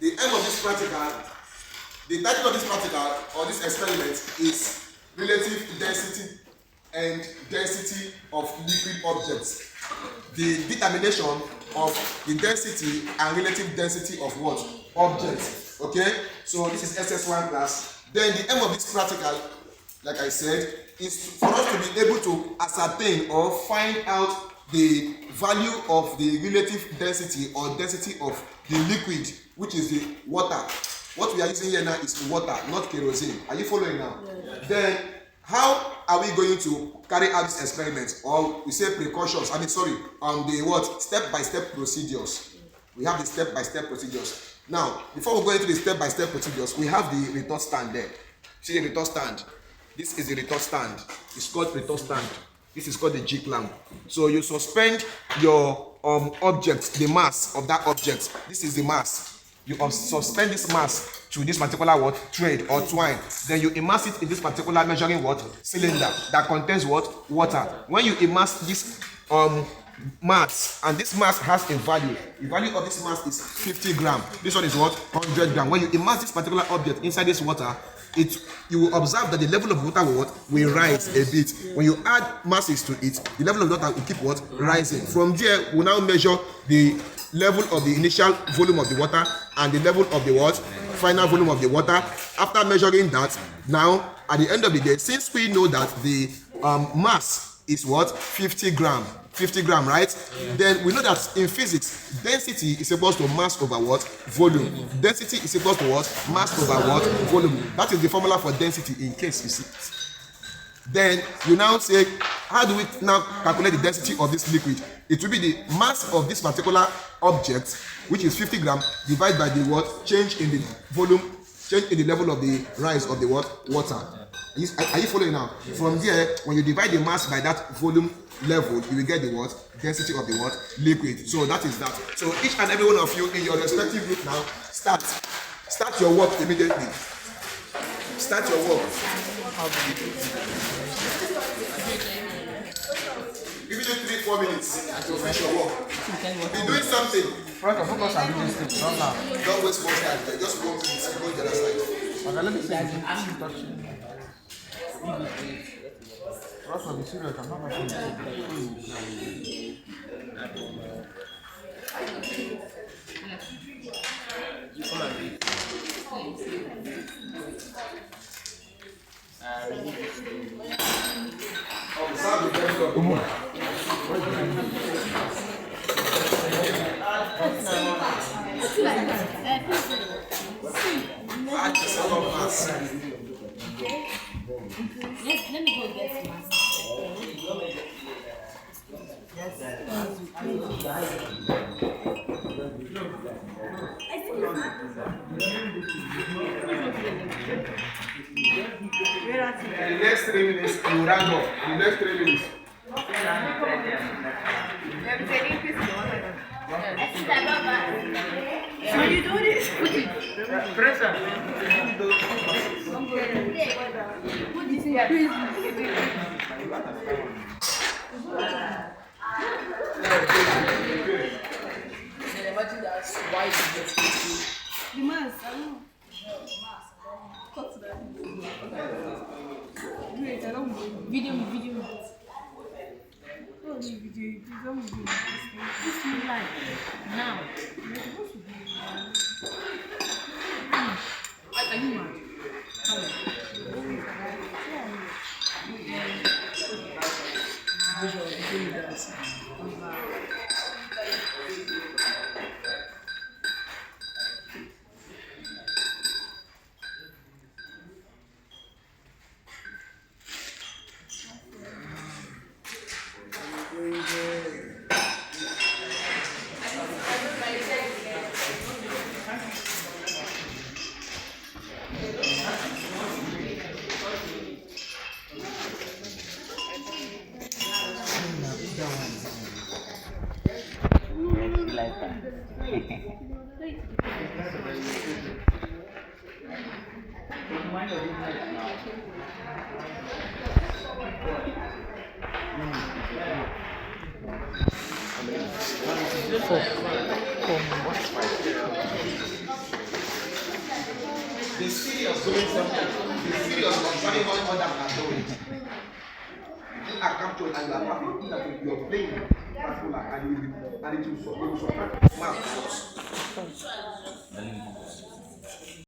the aim of this practical, the title of this practical or this experiment is relative density and density of liquid objects. The determination of the density and relative density of what? Objects. Okay? So this is SS1 class. Then the aim of this practical, like I said, is for us to be able to ascertain or find out the value of the relative density or density of the liquid, which is the water. What we are using here now is water, not kerosene. Are you following now? Yes. Then how are we going to carry out this experiment, or we say precautions? I mean, sorry, the what? Step-by-step procedures. We have the step-by-step procedures. Now, before we go into the step-by-step procedures, we have the retort stand there. See the retort stand. This is the retort stand. It's called retort stand. This is called the G-clamp. So you suspend your object, the mass of that object. This is the mass. You suspend this mass to this particular what? Thread or twine. Then you immerse it in this particular measuring what? Cylinder that contains what? Water. When you immerse this mass, and this mass has a value. The value of this mass is 50 grams. This one is what? 100 grams. When you immerse this particular object inside this water, you will observe that the level of water will rise a bit. When you add masses to it, the level of water will keep what? Rising. From there, we'll now measure the level of the initial volume of the water and the level of the what? Final volume of the water. After measuring that, now at the end of the day, since we know that the mass is what? 50 grams. 50 grams, right? Yeah. Then we know that in physics, density is equal to mass over what? Volume. Density is equal to what? Mass over what? Volume. That is the formula for density in case you see it. Then you now say, how do we now calculate the density of this liquid? It will be the mass of this particular object, which is 50 grams, divided by the what? Change in the volume, change in the level of the rise of the what? Water. Are you following now? From there, when you divide the mass by that volume level, you will get the what? Density of the what? Liquid. So that is that. So each and every one of you in your respective group now, start your work immediately. Start your work. Give you 3-4 minutes to finish your work. Be doing something. Focus on this thing. Don't waste more time. Just 1 minute. Go to the other side. Okay, let me see. I'm touching. Trust me, be serious. I'm not going to Yes, let me go get some. In the next 3 minutes, you round up. In the next 3 minutes. So you do this? Imagine that's why The mass, I don't know. Wait, I don't know. Video. Oh, the video. You don't do this is live. Now. You're supposed to be. Are you mad? Be serious doing something. Be serious observing what others are doing. You are captured and you are happy that you are playing particular and it will support man.